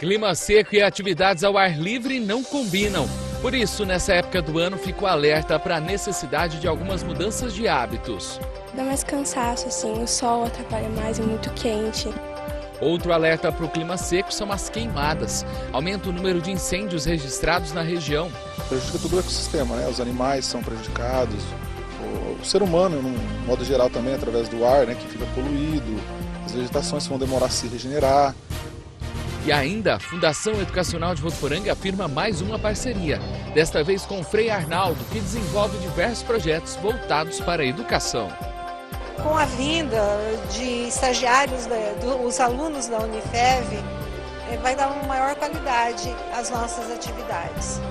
Clima seco e atividades ao ar livre não combinam. Por isso, nessa época do ano, fico alerta para a necessidade de algumas mudanças de hábitos. Dá mais cansaço, assim, o sol atrapalha mais, é muito quente. Outro alerta para o clima seco são as queimadas. Aumenta o número de incêndios registrados na região. Prejudica todo o ecossistema, né? Os animais são prejudicados, o ser humano, no modo geral também, através do ar, né, que fica poluído, as vegetações vão demorar a se regenerar. E ainda, a Fundação Educacional de Votuporanga afirma mais uma parceria, desta vez com o Frei Arnaldo, que desenvolve diversos projetos voltados para a educação. Com a vinda de estagiários, dos alunos da Unifev, vai dar uma maior qualidade às nossas atividades.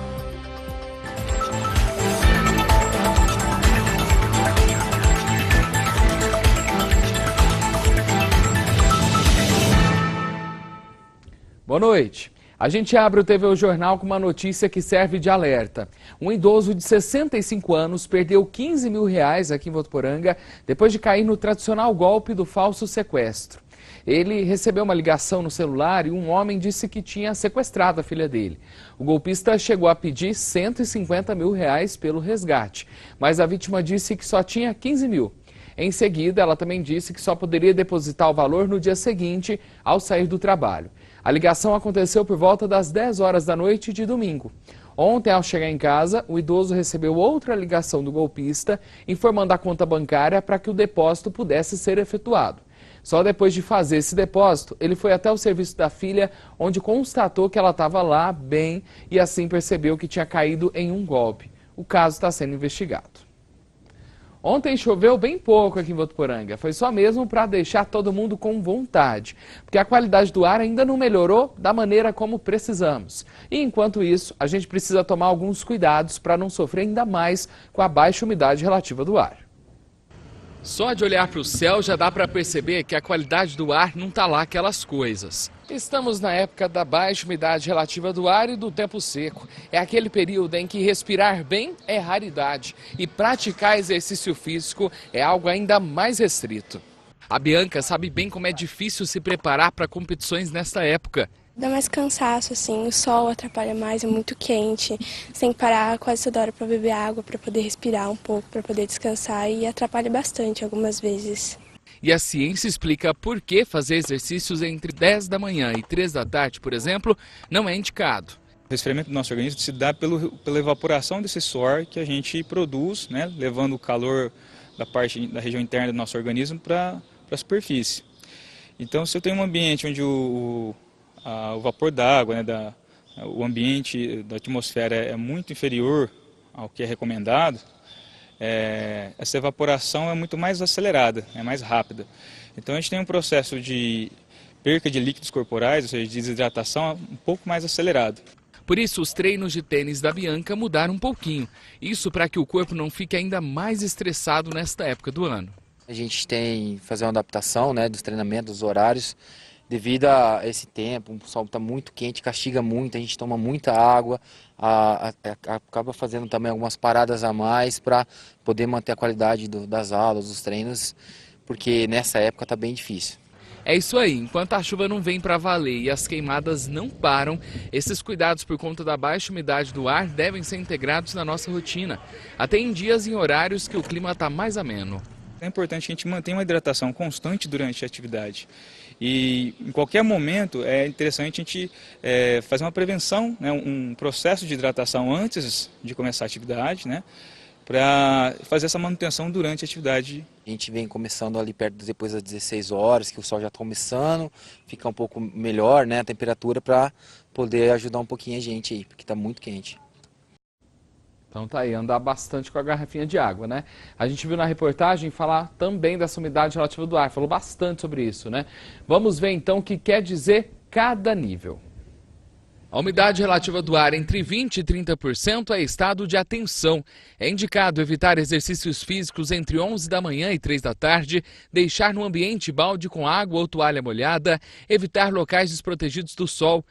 Boa noite. A gente abre o TV Jornal com uma notícia que serve de alerta. Um idoso de 65 anos perdeu 15 mil reais aqui em Votuporanga depois de cair no tradicional golpe do falso sequestro. Ele recebeu uma ligação no celular e um homem disse que tinha sequestrado a filha dele. O golpista chegou a pedir 150 mil reais pelo resgate, mas a vítima disse que só tinha 15 mil. Em seguida, ela também disse que só poderia depositar o valor no dia seguinte, ao sair do trabalho. A ligação aconteceu por volta das 10 horas da noite de domingo. Ontem, ao chegar em casa, o idoso recebeu outra ligação do golpista, informando a conta bancária para que o depósito pudesse ser efetuado. Só depois de fazer esse depósito, ele foi até o serviço da filha, onde constatou que ela estava lá bem e assim percebeu que tinha caído em um golpe. O caso está sendo investigado. Ontem choveu bem pouco aqui em Votuporanga, foi só mesmo para deixar todo mundo com vontade, porque a qualidade do ar ainda não melhorou da maneira como precisamos. E enquanto isso, a gente precisa tomar alguns cuidados para não sofrer ainda mais com a baixa umidade relativa do ar. Só de olhar para o céu já dá para perceber que a qualidade do ar não está lá aquelas coisas. Estamos na época da baixa umidade relativa do ar e do tempo seco. É aquele período em que respirar bem é raridade e praticar exercício físico é algo ainda mais restrito. A Bianca sabe bem como é difícil se preparar para competições nesta época. Dá mais cansaço, assim, o sol atrapalha mais, é muito quente. Você tem que parar quase toda hora para beber água, para poder respirar um pouco, para poder descansar e atrapalha bastante algumas vezes. E a ciência explica por que fazer exercícios entre 10 da manhã e 3 da tarde, por exemplo, não é indicado. O resfriamento do nosso organismo se dá pela evaporação desse suor que a gente produz, né, levando o calor da região interna do nosso organismo para a superfície. Então, se eu tenho um ambiente onde o vapor d'água, né, o ambiente da atmosfera é muito inferior ao que é recomendado, essa evaporação é muito mais acelerada, é mais rápida. Então a gente tem um processo de perca de líquidos corporais, ou seja, de desidratação, um pouco mais acelerado. Por isso, os treinos de tênis da Bianca mudaram um pouquinho. Isso para que o corpo não fique ainda mais estressado nesta época do ano. A gente tem que fazer uma adaptação, né, dos treinamentos, dos horários. Devido a esse tempo, o sol está muito quente, castiga muito, a gente toma muita água, acaba fazendo também algumas paradas a mais para poder manter a qualidade das aulas, dos treinos, porque nessa época está bem difícil. É isso aí, enquanto a chuva não vem para valer e as queimadas não param, esses cuidados por conta da baixa umidade do ar devem ser integrados na nossa rotina, até em dias e horários que o clima está mais ameno. É importante que a gente mantenha uma hidratação constante durante a atividade. E em qualquer momento é interessante a gente fazer uma prevenção, né, um processo de hidratação antes de começar a atividade, né, para fazer essa manutenção durante a atividade. A gente vem começando ali perto depois das 16 horas, que o sol já está começando, fica um pouco melhor, né, a temperatura, para poder ajudar um pouquinho a gente aí, porque está muito quente. Então tá aí, andar bastante com a garrafinha de água, né? A gente viu na reportagem falar também dessa umidade relativa do ar, falou bastante sobre isso, né? Vamos ver então o que quer dizer cada nível. A umidade relativa do ar entre 20% e 30% é estado de atenção. É indicado evitar exercícios físicos entre 11 da manhã e 3 da tarde, deixar no ambiente balde com água ou toalha molhada, evitar locais desprotegidos do sol.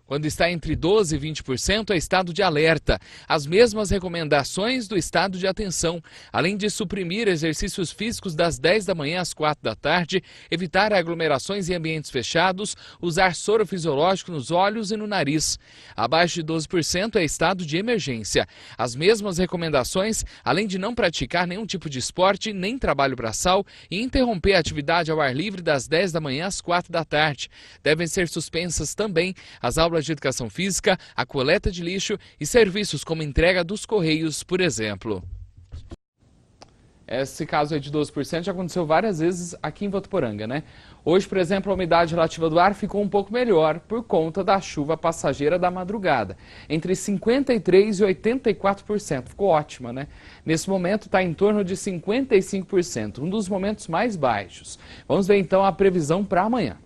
Quando está entre 12% e 20% é estado de alerta. As mesmas recomendações do estado de atenção, além de suprimir exercícios físicos das 10 da manhã às 4 da tarde, evitar aglomerações em ambientes fechados, usar soro fisiológico nos olhos e no nariz. Abaixo de 12% é estado de emergência. As mesmas recomendações, além de não praticar nenhum tipo de esporte, nem trabalho braçal e interromper a atividade ao ar livre das 10 da manhã às 4 da tarde. Devem ser suspensas também as aulas de educação física, a coleta de lixo e serviços como entrega dos correios, por exemplo. Esse caso aí de 12% já aconteceu várias vezes aqui em Votuporanga, né? Hoje, por exemplo, a umidade relativa do ar ficou um pouco melhor por conta da chuva passageira da madrugada. Entre 53% e 84%. Ficou ótima, né? Nesse momento está em torno de 55%, um dos momentos mais baixos. Vamos ver então a previsão para amanhã.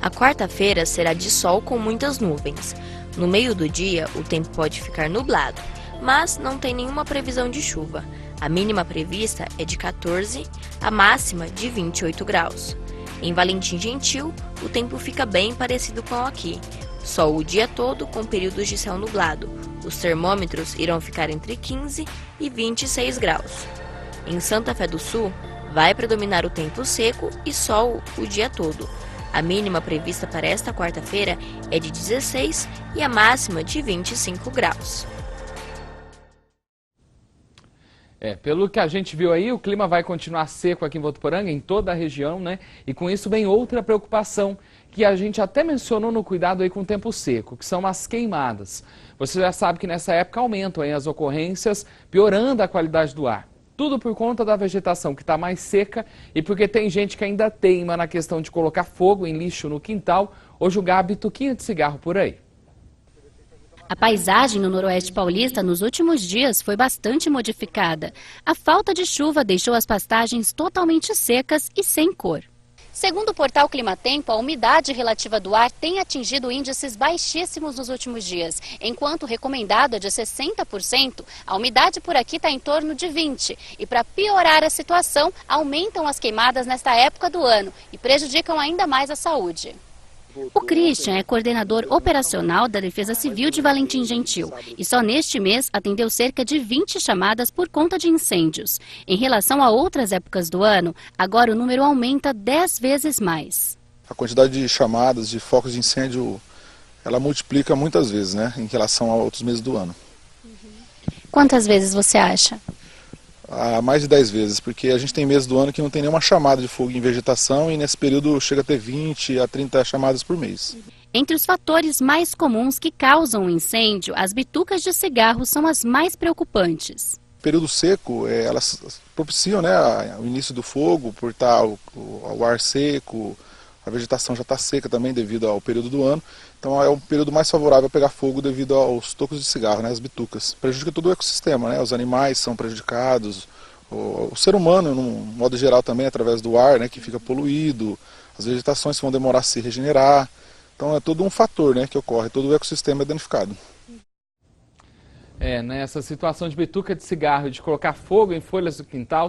A quarta-feira será de sol com muitas nuvens. No meio do dia, o tempo pode ficar nublado, mas não tem nenhuma previsão de chuva. A mínima prevista é de 14, a máxima de 28 graus. Em Valentim Gentil, o tempo fica bem parecido com aqui. Sol o dia todo com períodos de céu nublado. Os termômetros irão ficar entre 15 e 26 graus. Em Santa Fé do Sul, vai predominar o tempo seco e sol o dia todo. A mínima prevista para esta quarta-feira é de 16 e a máxima de 25 graus. Pelo que a gente viu aí, o clima vai continuar seco aqui em Votuporanga, em toda a região, né? E com isso vem outra preocupação, que a gente até mencionou no cuidado aí com o tempo seco, que são as queimadas. Você já sabe que nessa época aumentam aí as ocorrências, piorando a qualidade do ar. Tudo por conta da vegetação que está mais seca e porque tem gente que ainda teima na questão de colocar fogo em lixo no quintal ou jogar bituquinha de cigarro por aí. A paisagem no Noroeste Paulista nos últimos dias foi bastante modificada. A falta de chuva deixou as pastagens totalmente secas e sem cor. Segundo o portal Climatempo, a umidade relativa do ar tem atingido índices baixíssimos nos últimos dias. Enquanto o recomendado é de 60%, a umidade por aqui está em torno de 20%. E para piorar a situação, aumentam as queimadas nesta época do ano e prejudicam ainda mais a saúde. O Christian é coordenador operacional da Defesa Civil de Valentim Gentil e só neste mês atendeu cerca de 20 chamadas por conta de incêndios. Em relação a outras épocas do ano, agora o número aumenta 10 vezes mais. A quantidade de chamadas, de focos de incêndio, ela multiplica muitas vezes, né, em relação a outros meses do ano. Quantas vezes você acha? Mais de 10 vezes, porque a gente tem meses do ano que não tem nenhuma chamada de fogo em vegetação e nesse período chega a ter 20 a 30 chamadas por mês. Entre os fatores mais comuns que causam o incêndio, as bitucas de cigarro são as mais preocupantes. No período seco, elas propiciam, né, o início do fogo, por estar o ar seco, a vegetação já está seca também devido ao período do ano. Então é um período mais favorável a pegar fogo devido aos tocos de cigarro, né, as bitucas. Prejudica todo o ecossistema, né, os animais são prejudicados, o ser humano, no modo geral também, através do ar, né, que fica poluído, as vegetações vão demorar a se regenerar. Então é todo um fator, né, que ocorre, todo o ecossistema é danificado. Nessa situação de bituca de cigarro e de colocar fogo em folhas do quintal,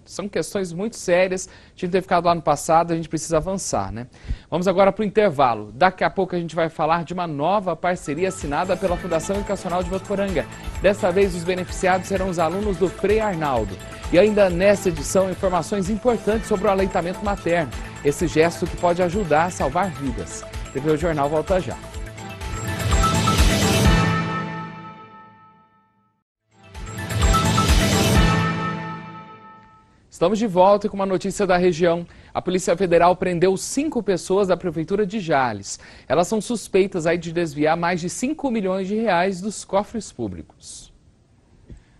são questões muito sérias. Tinha que ter ficado lá no passado, a gente precisa avançar, né? Vamos agora para o intervalo. Daqui a pouco a gente vai falar de uma nova parceria assinada pela Fundação Educacional de Votuporanga. Dessa vez os beneficiados serão os alunos do Frei Arnaldo. E ainda nessa edição, informações importantes sobre o aleitamento materno. Esse gesto que pode ajudar a salvar vidas. TV O Jornal volta já. Estamos de volta com uma notícia da região. A Polícia Federal prendeu 5 pessoas da Prefeitura de Jales. Elas são suspeitas aí de desviar mais de 5 milhões de reais dos cofres públicos.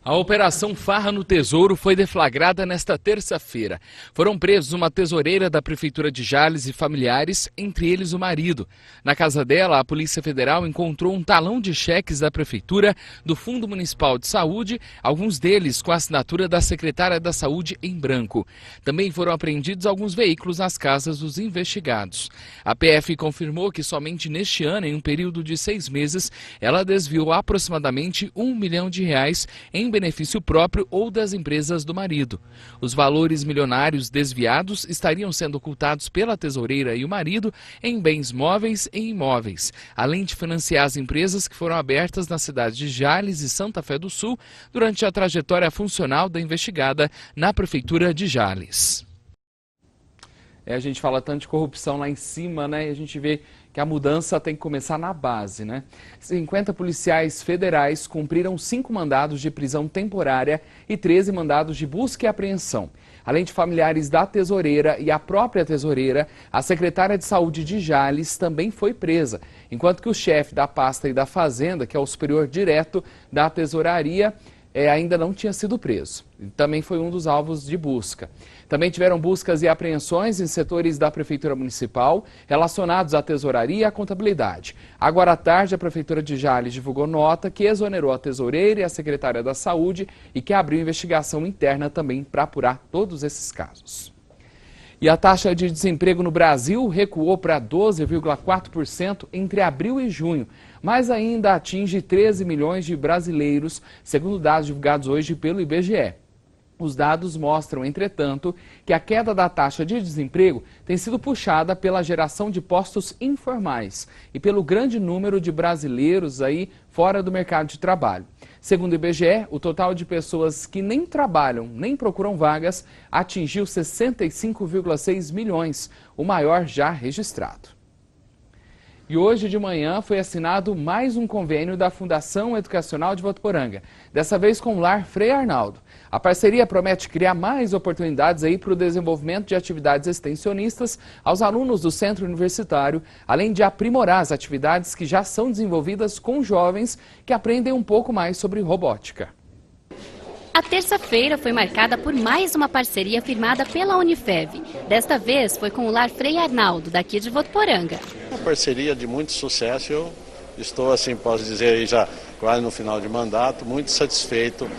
A Operação Farra no Tesouro foi deflagrada nesta terça-feira. Foram presos uma tesoureira da Prefeitura de Jales e familiares, entre eles o marido. Na casa dela, a Polícia Federal encontrou um talão de cheques da Prefeitura, do Fundo Municipal de Saúde, alguns deles com a assinatura da Secretária da Saúde em branco. Também foram apreendidos alguns veículos nas casas dos investigados. A PF confirmou que somente neste ano, em um período de 6 meses, ela desviou aproximadamente R$1 milhão em benefício próprio ou das empresas do marido. Os valores milionários desviados estariam sendo ocultados pela tesoureira e o marido em bens móveis e imóveis, além de financiar as empresas que foram abertas na cidade de Jales e Santa Fé do Sul durante a trajetória funcional da investigada na prefeitura de Jales. A gente fala tanto de corrupção lá em cima, né? E a gente vê que a mudança tem que começar na base, né? 50 policiais federais cumpriram 5 mandados de prisão temporária e 13 mandados de busca e apreensão. Além de familiares da tesoureira e a própria tesoureira, a secretária de saúde de Jales também foi presa, enquanto que o chefe da pasta e da fazenda, que é o superior direto da tesouraria, ainda não tinha sido preso. Também foi um dos alvos de busca. Também tiveram buscas e apreensões em setores da Prefeitura Municipal relacionados à tesouraria e à contabilidade. Agora à tarde, a Prefeitura de Jales divulgou nota que exonerou a tesoureira e a secretária da Saúde e que abriu investigação interna também para apurar todos esses casos. E a taxa de desemprego no Brasil recuou para 12,4% entre abril e junho, mas ainda atinge 13 milhões de brasileiros, segundo dados divulgados hoje pelo IBGE. Os dados mostram, entretanto, que a queda da taxa de desemprego tem sido puxada pela geração de postos informais e pelo grande número de brasileiros aí fora do mercado de trabalho. Segundo o IBGE, o total de pessoas que nem trabalham nem procuram vagas atingiu 65,6 milhões, o maior já registrado. E hoje de manhã foi assinado mais um convênio da Fundação Educacional de Votuporanga, dessa vez com o Lar Frei Arnaldo. A parceria promete criar mais oportunidades aí para o desenvolvimento de atividades extensionistas aos alunos do centro universitário, além de aprimorar as atividades que já são desenvolvidas com jovens que aprendem um pouco mais sobre robótica. A terça-feira foi marcada por mais uma parceria firmada pela Unifev. Desta vez foi com o Lar Frei Arnaldo, daqui de Votuporanga. Uma parceria de muito sucesso. Eu estou, assim, posso dizer, aí já quase no final de mandato, muito satisfeito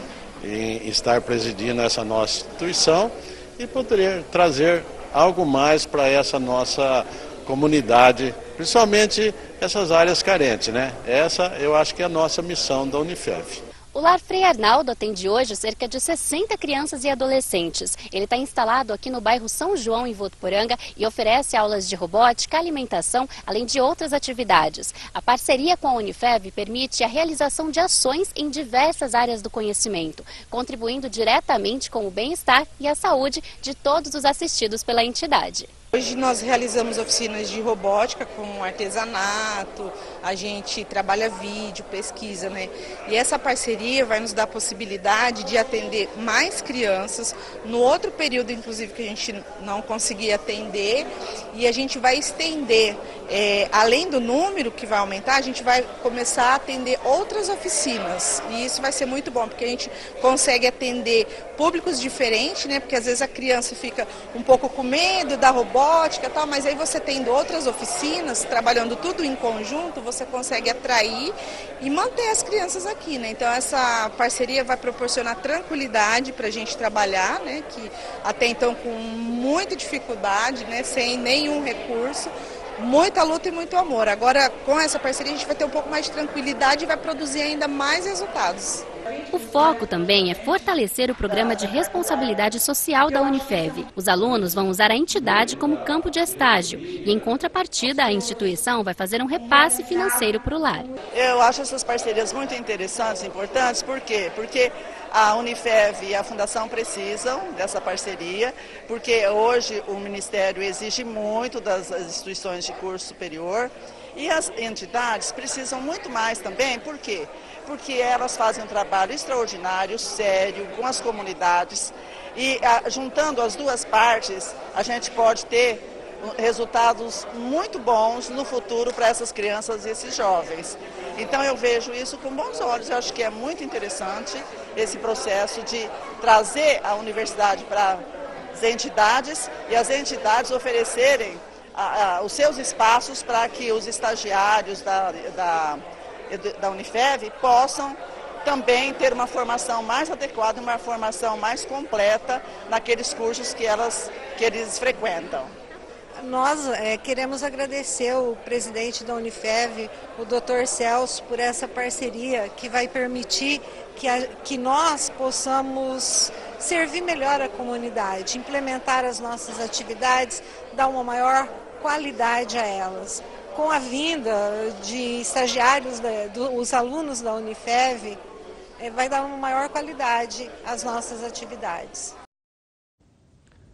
em estar presidindo essa nossa instituição e poder trazer algo mais para essa nossa comunidade, principalmente essas áreas carentes, né? Essa eu acho que é a nossa missão da Unifev. O Lar Frei Arnaldo atende hoje cerca de 60 crianças e adolescentes. Ele está instalado aqui no bairro São João, em Votuporanga, e oferece aulas de robótica, alimentação, além de outras atividades. A parceria com a Unifev permite a realização de ações em diversas áreas do conhecimento, contribuindo diretamente com o bem-estar e a saúde de todos os assistidos pela entidade. Hoje nós realizamos oficinas de robótica com artesanato, a gente trabalha vídeo, pesquisa, né? E essa parceria vai nos dar a possibilidade de atender mais crianças, no outro período inclusive que a gente não conseguia atender, e a gente vai estender, além do número que vai aumentar, a gente vai começar a atender outras oficinas, e isso vai ser muito bom, porque a gente consegue atender públicos diferentes, né? Porque às vezes a criança fica um pouco com medo da robótica, e tal, mas aí você tendo outras oficinas, trabalhando tudo em conjunto, você consegue atrair e manter as crianças aqui, né? Então essa parceria vai proporcionar tranquilidade para a gente trabalhar, né? Que até então com muita dificuldade, né? Sem nenhum recurso, muita luta e muito amor. Agora com essa parceria a gente vai ter um pouco mais de tranquilidade e vai produzir ainda mais resultados. O foco também é fortalecer o programa de responsabilidade social da Unifev. Os alunos vão usar a entidade como campo de estágio e, em contrapartida, a instituição vai fazer um repasse financeiro para o lar. Eu acho essas parcerias muito interessantes e importantes. Por quê? Porque a Unifev e a Fundação precisam dessa parceria, porque hoje o Ministério exige muito das instituições de curso superior e as entidades precisam muito mais também. Por quê? Porque elas fazem um trabalho extraordinário, sério, com as comunidades e juntando as duas partes, a gente pode ter resultados muito bons no futuro para essas crianças e esses jovens. Então eu vejo isso com bons olhos, eu acho que é muito interessante esse processo de trazer a universidade para as entidades e as entidades oferecerem os seus espaços para que os estagiários da Unifev possam também ter uma formação mais adequada, uma formação mais completa naqueles cursos que eles frequentam. Nós queremos agradecer o presidente da Unifev, o Dr. Celso, por essa parceria que vai permitir que nós possamos servir melhor a comunidade, implementar as nossas atividades, dar uma maior qualidade a elas. Com a vinda de estagiários, dos alunos da Unifev, vai dar uma maior qualidade às nossas atividades.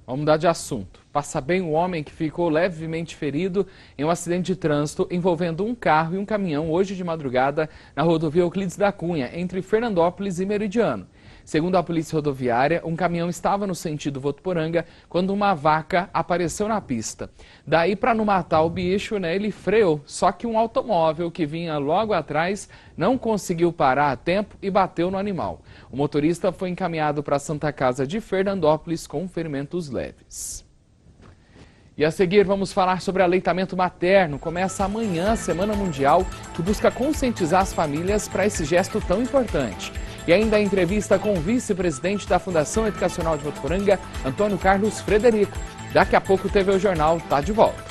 Vamos mudar de assunto. Passa bem um homem que ficou levemente ferido em um acidente de trânsito envolvendo um carro e um caminhão hoje de madrugada na rodovia Euclides da Cunha, entre Fernandópolis e Meridiano. Segundo a polícia rodoviária, um caminhão estava no sentido Votuporanga quando uma vaca apareceu na pista. Daí, para não matar o bicho, ele freou, só que um automóvel que vinha logo atrás não conseguiu parar a tempo e bateu no animal. O motorista foi encaminhado para a Santa Casa de Fernandópolis com ferimentos leves. E a seguir vamos falar sobre aleitamento materno. Começa amanhã a Semana Mundial que busca conscientizar as famílias para esse gesto tão importante. E ainda a entrevista com o vice-presidente da Fundação Educacional de Votuporanga, Antônio Carlos Frederico. Daqui a pouco o TV Jornal está de volta.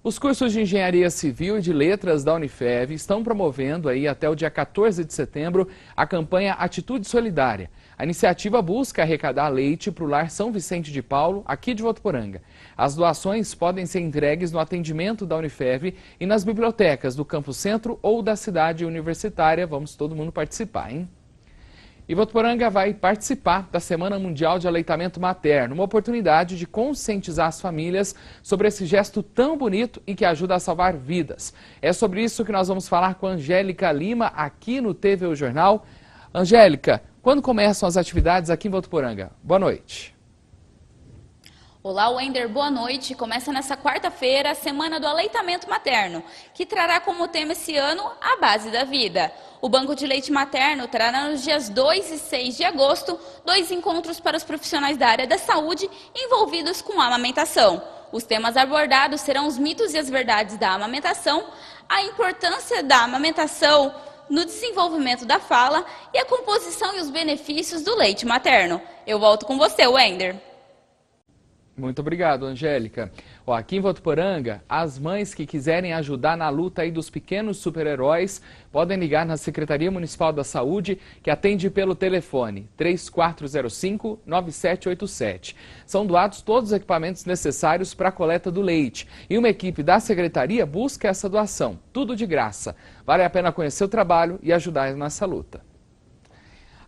Os cursos de Engenharia Civil e de Letras da Unifev estão promovendo até o dia 14 de setembro a campanha Atitude Solidária. A iniciativa busca arrecadar leite para o Lar São Vicente de Paulo, aqui de Votuporanga. As doações podem ser entregues no atendimento da Unifev e nas bibliotecas do Campo Centro ou da cidade universitária. Vamos todo mundo participar, hein? E Votuporanga vai participar da Semana Mundial de Aleitamento Materno, uma oportunidade de conscientizar as famílias sobre esse gesto tão bonito e que ajuda a salvar vidas. É sobre isso que nós vamos falar com a Angélica Lima, aqui no TV Jornal. Angélica, quando começam as atividades aqui em Votuporanga? Boa noite. Olá, Wender, boa noite. Começa nessa quarta-feira a Semana do Aleitamento Materno, que trará como tema esse ano a base da vida. O Banco de Leite Materno trará nos dias 2 e 6 de agosto 2 encontros para os profissionais da área da saúde envolvidos com a amamentação. Os temas abordados serão os mitos e as verdades da amamentação, a importância da amamentação no desenvolvimento da fala e a composição e os benefícios do leite materno. Eu volto com você, Wender. Muito obrigado, Angélica. Aqui em Votuporanga, as mães que quiserem ajudar na luta dos pequenos super-heróis podem ligar na Secretaria Municipal da Saúde, que atende pelo telefone 3405-9787. São doados todos os equipamentos necessários para a coleta do leite. E uma equipe da Secretaria busca essa doação, tudo de graça. Vale a pena conhecer o trabalho e ajudar nessa luta.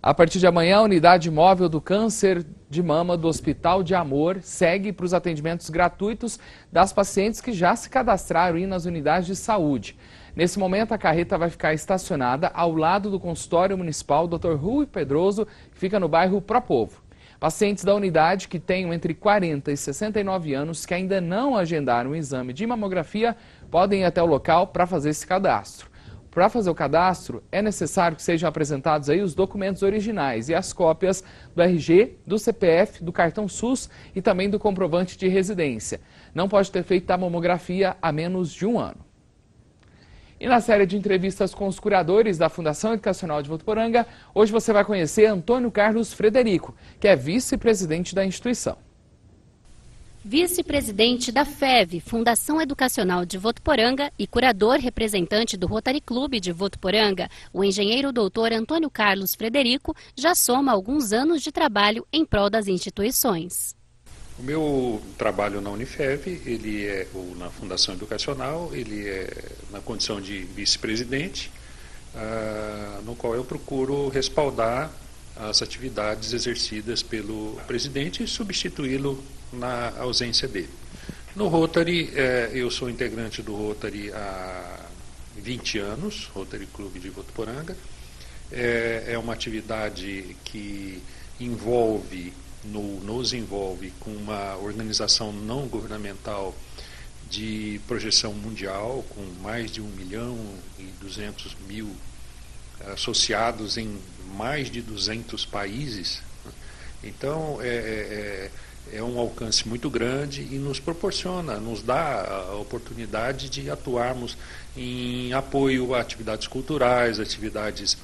A partir de amanhã, a unidade móvel do câncer de mama do Hospital de Amor segue para os atendimentos gratuitos das pacientes que já se cadastraram nas unidades de saúde. Nesse momento, a carreta vai ficar estacionada ao lado do consultório municipal Dr. Rui Pedroso, que fica no bairro Propovo. Pacientes da unidade que tenham entre 40 e 69 anos que ainda não agendaram o exame de mamografia podem ir até o local para fazer esse cadastro. Para fazer o cadastro, é necessário que sejam apresentados os documentos originais e as cópias do RG, do CPF, do cartão SUS e também do comprovante de residência. Não pode ter feito a mamografia há menos de um ano. E na série de entrevistas com os curadores da Fundação Educacional de Votuporanga, hoje você vai conhecer Antônio Carlos Frederico, que é vice-presidente da instituição. Vice-presidente da FEV, Fundação Educacional de Votuporanga, e curador representante do Rotary Clube de Votuporanga, o engenheiro doutor Antônio Carlos Frederico já soma alguns anos de trabalho em prol das instituições. O meu trabalho na Unifev, ou na Fundação Educacional, ele é na condição de vice-presidente, no qual eu procuro respaldar as atividades exercidas pelo presidente e substituí-lo na ausência dele. No Rotary, eu sou integrante do Rotary há 20 anos, Rotary Clube de Votuporanga. É uma atividade que nos envolve com uma organização não governamental de projeção mundial, com mais de 1.200.000 associados em mais de 200 países. Então, é um alcance muito grande e nos dá a oportunidade de atuarmos em apoio a atividades culturais, atividades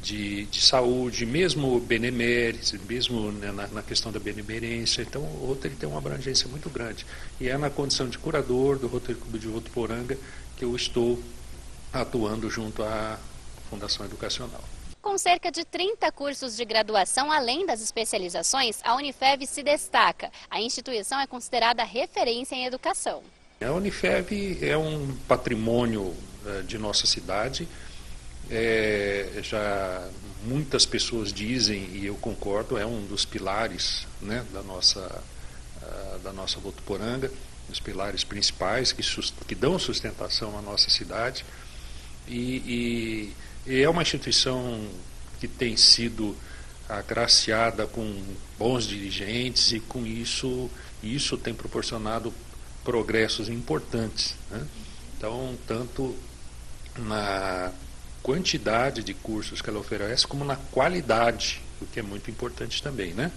de saúde, mesmo beneméritos, mesmo na questão da benemerência. Então o Rotary tem uma abrangência muito grande. E é na condição de curador do Rotary Clube de Votuporanga que eu estou atuando junto à Fundação Educacional. Com cerca de 30 cursos de graduação, além das especializações, a Unifev se destaca. A instituição é considerada referência em educação. A Unifev é um patrimônio de nossa cidade. Já muitas pessoas dizem, e eu concordo, é um dos pilares, né, da nossa Votuporanga, os pilares principais que dão sustentação à nossa cidade. E é uma instituição que tem sido agraciada com bons dirigentes, e com isso tem proporcionado progressos importantes, né? Então, tanto na quantidade de cursos que ela oferece, como na qualidade, o que é muito importante também, né?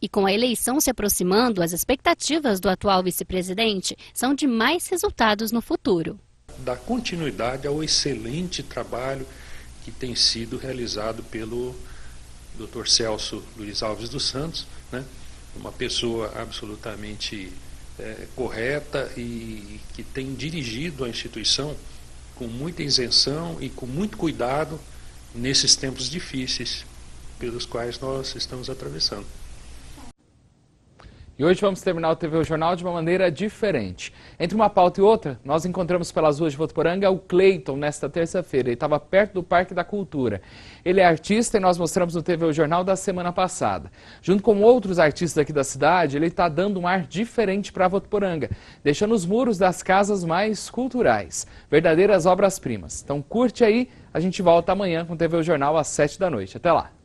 E com a eleição se aproximando, as expectativas do atual vice-presidente são de mais resultados no futuro. Dar continuidade ao excelente trabalho que tem sido realizado pelo Dr. Celso Luiz Alves dos Santos, né? Uma pessoa absolutamente correta e que tem dirigido a instituição com muita isenção e com muito cuidado nesses tempos difíceis pelos quais nós estamos atravessando. E hoje vamos terminar o TV Jornal de uma maneira diferente. Entre uma pauta e outra, nós encontramos pelas ruas de Votuporanga o Cleiton nesta terça-feira. Ele estava perto do Parque da Cultura. Ele é artista e nós mostramos no TV Jornal da semana passada. Junto com outros artistas aqui da cidade, ele está dando um ar diferente para Votuporanga, deixando os muros das casas mais culturais. Verdadeiras obras-primas. Então curte aí, a gente volta amanhã com o TV Jornal às 7 da noite. Até lá!